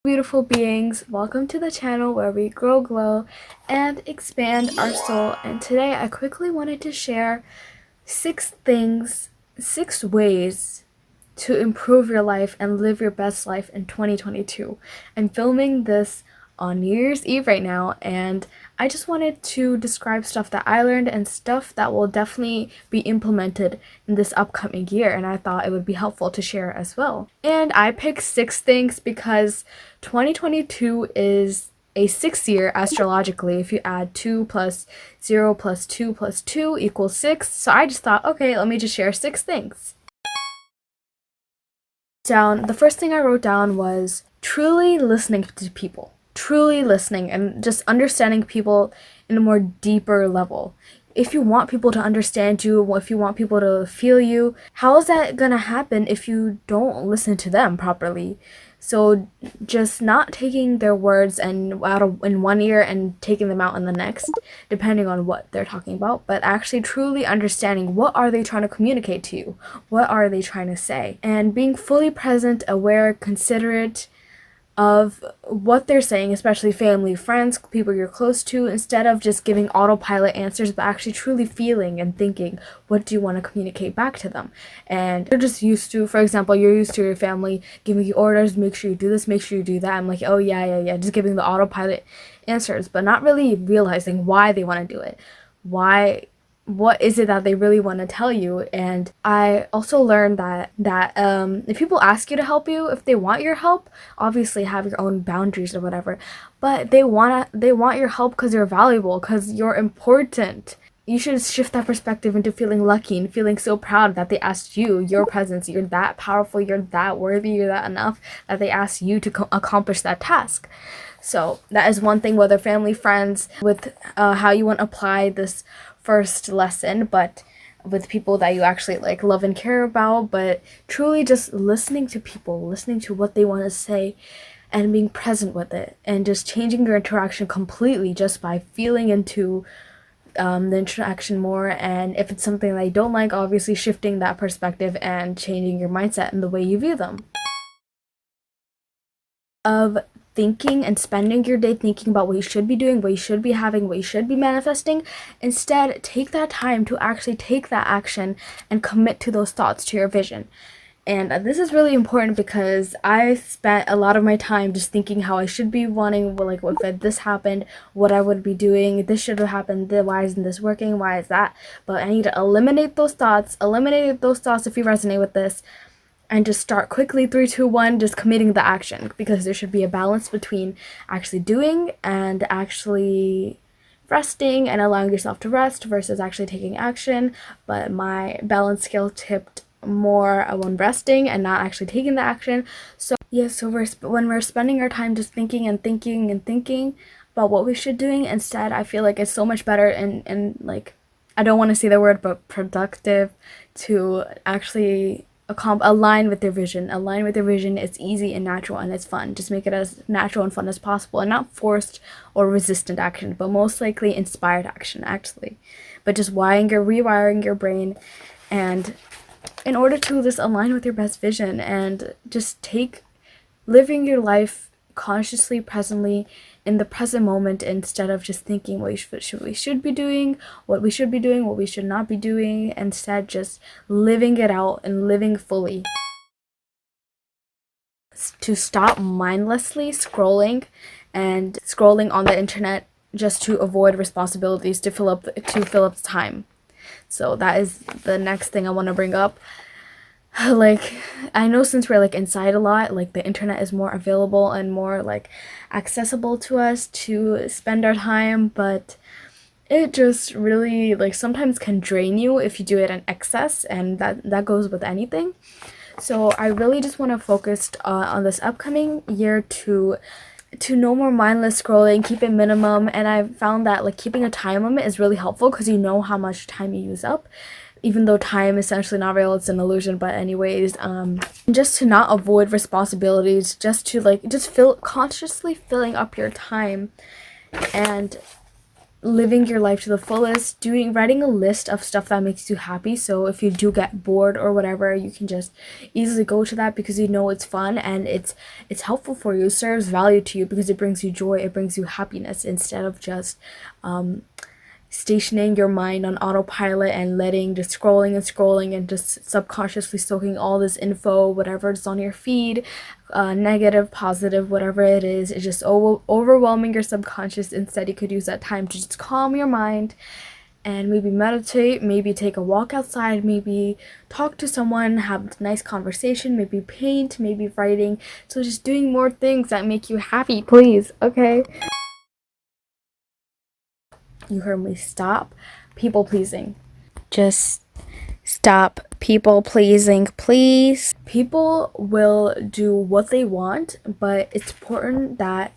Beautiful beings, welcome to the channel where we grow, glow, and expand our soul. And today I quickly wanted to share 6 ways to improve your life and live your best life in 2022. I'm filming this on New Year's Eve right now, and I just wanted to describe stuff that I learned and stuff that will definitely be implemented in this upcoming year, and I thought it would be helpful to share as well. And I picked 6 things because 2022 is a 6th year astrologically. If you add 2 plus 0 plus 2 plus 2 equals 6. So I just thought, okay, let me just share 6 things. The first thing I wrote down was truly listening to people. Truly listening and just understanding people in a more deeper level. If you want people to understand you, if you want people to feel you, how is that gonna happen if you don't listen to them properly? So just not taking their words and in one ear and taking them out in the next, depending on what they're talking about, but actually truly understanding what are they trying to communicate to you? What are they trying to say? And being fully present, aware, considerate of what they're saying, especially family, friends, people you're close to, instead of just giving autopilot answers, but actually truly feeling and thinking, what do you want to communicate back to them? And you're just used to, for example, you're used to your family giving you orders, make sure you do this, make sure you do that. I'm like, oh yeah, just giving the autopilot answers, but not really realizing why they want to do it. What is it that they really want to tell you? And I also learned that if people ask you to help you, if they want your help, obviously have your own boundaries or whatever, but they want your help because you're valuable, because you're important. You should shift that perspective into feeling lucky and feeling so proud that they asked you, your presence. You're that powerful, you're that worthy, you're that enough that they asked you to accomplish that task. So that is one thing, whether family, friends, with how you want to apply this first lesson, but with people that you actually like, love and care about, but truly just listening to people, listening to what they want to say and being present with it, and just changing your interaction completely just by feeling into the interaction more. And if it's something that you don't like, obviously shifting that perspective and changing your mindset and the way you view them. Of thinking and spending your day thinking about what you should be doing, what you should be having, what you should be manifesting. Instead, take that time to actually take that action and commit to those thoughts, to your vision. And this is really important because I spent a lot of my time just thinking how I should be wanting, like, if this happened, what I would be doing, this should have happened, why isn't this working, why is that? But I need to eliminate those thoughts if you resonate with this, and just start quickly, 3, 2, 1, just committing the action, because there should be a balance between actually doing and actually resting and allowing yourself to rest versus actually taking action. But my balance scale tipped more when resting and not actually taking the action. So when we're spending our time just thinking about what we should doing instead, I feel like it's so much better and like, I don't want to say the word, but productive, to actually align with their vision. Align with their vision. It's easy and natural and it's fun. Just make it as natural and fun as possible, and not forced or resistant action, but most likely inspired action, actually. But just rewiring your brain, and in order to just align with your best vision and just living your life consciously, presently, in the present moment, instead of just thinking what we should be doing, what we should not be doing. Instead, just living it out and living fully. To stop mindlessly scrolling on the internet just to avoid responsibilities, to fill up the time. So that is the next thing I want to bring up. Like, I know since we're like inside a lot, like the internet is more available and more like accessible to us to spend our time, but it just really like sometimes can drain you if you do it in excess, and that goes with anything. So I really just want to focus on this upcoming year to no more mindless scrolling, keep it minimum. And I found that like keeping a time limit is really helpful, because you know how much time you use up, even though time is essentially not real, it's an illusion. But anyways, just to not avoid responsibilities, just feel consciously filling up your time, and living your life to the fullest, writing a list of stuff that makes you happy. So if you do get bored or whatever, you can just easily go to that because you know it's fun and it's helpful for you, serves value to you because it brings you joy, it brings you happiness instead of just stationing your mind on autopilot and letting just scrolling and scrolling and just subconsciously soaking all this info, whatever is on your feed, negative, positive, whatever it is. It's just overwhelming your subconscious. Instead, you could use that time to just calm your mind and maybe meditate, maybe take a walk outside, maybe talk to someone, have a nice conversation, maybe paint, maybe writing. So just doing more things that make you happy, please, okay? You heard me. Stop people pleasing. Just stop people pleasing, please. People will do what they want, but it's important that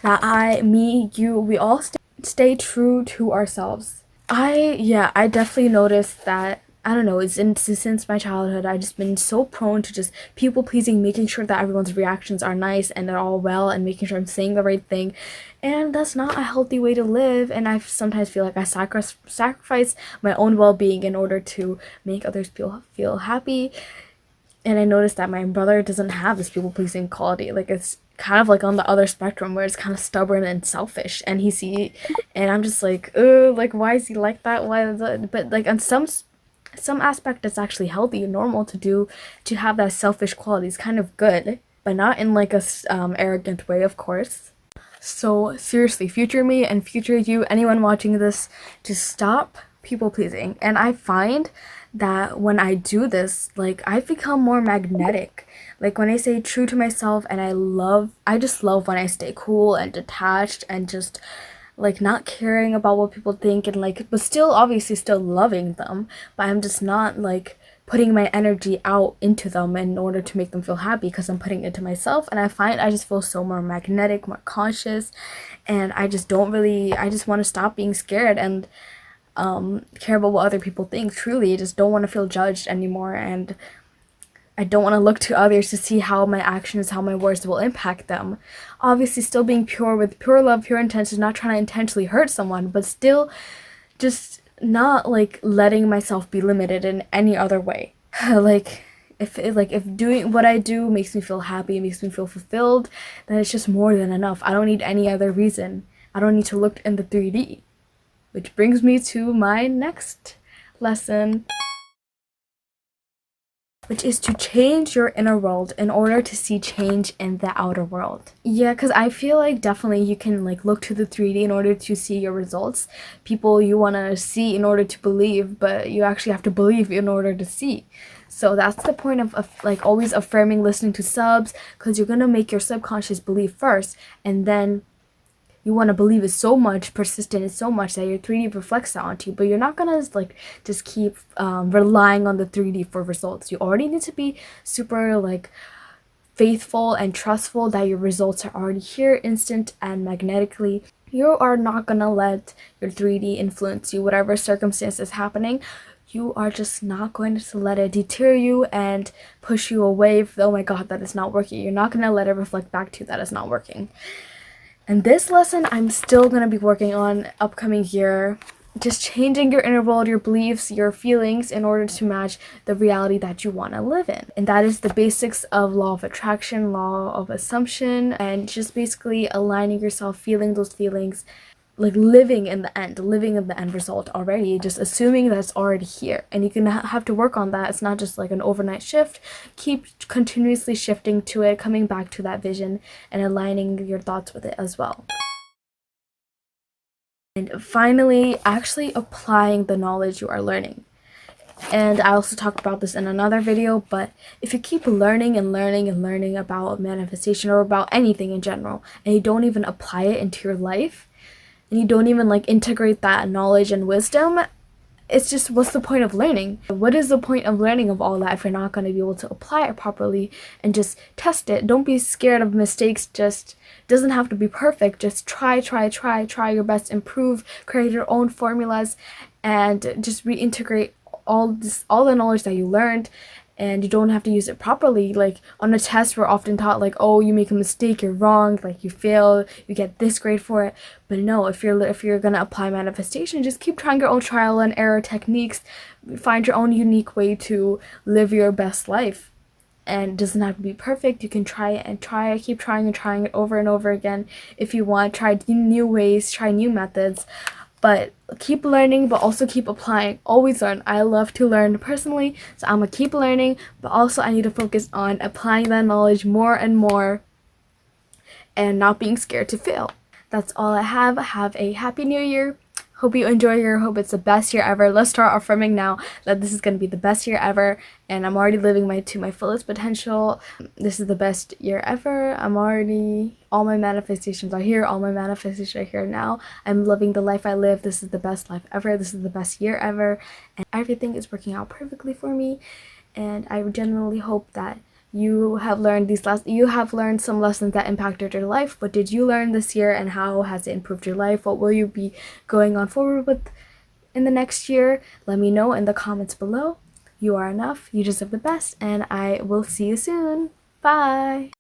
we all stay true to ourselves. I definitely noticed that. I don't know, since my childhood, I've just been so prone to just people pleasing, making sure that everyone's reactions are nice and they're all well, and making sure I'm saying the right thing. And that's not a healthy way to live. And I sometimes feel like I sacrifice my own well being in order to make others feel happy. And I noticed that my brother doesn't have this people pleasing quality. Like, it's kind of like on the other spectrum where it's kind of stubborn and selfish, and and I'm just like, like, why is he like that? Why is that? But like on some aspect, it's actually healthy and normal to have that selfish quality. It's kind of good, but not in like a arrogant way, of course. So seriously, future me and future you, anyone watching this, just stop people pleasing. And I find that when I do this, like, I've become more magnetic. Like, when I stay true to myself, and I just love when I stay cool and detached and just like not caring about what people think, and like, but still obviously still loving them, but I'm just not like putting my energy out into them in order to make them feel happy, because I'm putting it into myself. And I find I just feel so more magnetic, more conscious, and I just want to stop being scared and care about what other people think. Truly, I just don't want to feel judged anymore, and I don't want to look to others to see how my actions, how my words will impact them. Obviously, still being pure with pure love, pure intention, not trying to intentionally hurt someone, but still just not like letting myself be limited in any other way. Like, if doing what I do makes me feel happy, makes me feel fulfilled, then it's just more than enough. I don't need any other reason. I don't need to look in the 3D. Which brings me to my next lesson, which is to change your inner world in order to see change in the outer world. Yeah, because I feel like definitely you can like look to the 3D in order to see your results, people you want to see in order to believe, but you actually have to believe in order to see. So that's the point of like always affirming, listening to subs, because you're going to make your subconscious believe first, and then you want to believe it so much, persistent is so much, that your 3D reflects that onto you. But you're not gonna like just keep relying on the 3D for results. You already need to be super like faithful and trustful that your results are already here, instant and magnetically. You are not gonna let your 3D influence you, whatever circumstance is happening. You are just not going to let it deter you and push you away. Oh my god, that is not working. You're not gonna let it reflect back to you that is not working. And this lesson I'm still going to be working on upcoming year. Just changing your inner world, your beliefs, your feelings in order to match the reality that you want to live in. And that is the basics of law of attraction, law of assumption, and just basically aligning yourself, feeling those feelings, like living in the end result already, just assuming that it's already here. And you can have to work on that. It's not just like an overnight shift. Keep continuously shifting to it, coming back to that vision and aligning your thoughts with it as well. And finally, actually applying the knowledge you are learning. And I also talked about this in another video, but if you keep learning and learning and learning about manifestation or about anything in general, and you don't even apply it into your life, and you don't even like integrate that knowledge and wisdom, it's just, what's the point of learning? What is the point of learning of all that if you're not going to be able to apply it properly and just test it? Don't be scared of mistakes. Just doesn't have to be perfect. Just try your best, improve, create your own formulas, and just reintegrate all the knowledge that you learned and you don't have to use it properly. Like on a test, we're often taught like, oh, you make a mistake, you're wrong, like you fail, you get this grade for it. But no, if you're gonna apply manifestation, just keep trying your own trial and error techniques, find your own unique way to live your best life. And it doesn't have to be perfect. You can try it and try it, keep trying and trying it over and over again. If you want, try new ways, try new methods, but keep learning, but also keep applying. Always learn. I love to learn personally, so I'm gonna keep learning, but also I need to focus on applying that knowledge more and more and not being scared to fail. That's all I have. Have a happy new year. Hope you enjoy your hope it's the best year ever. Let's start affirming now that this is going to be the best year ever, and I'm already living to my fullest potential. This is the best year ever. All my manifestations are here. All my manifestations are here now. I'm loving the life I live. This is the best life ever. This is the best year ever, and everything is working out perfectly for me. And I genuinely hope that you have learned some lessons that impacted your life. What did you learn this year, and how has it improved your life? What will you be going on forward with in the next year? Let me know in the comments below. You are enough. You deserve the best, and I will see you soon. Bye.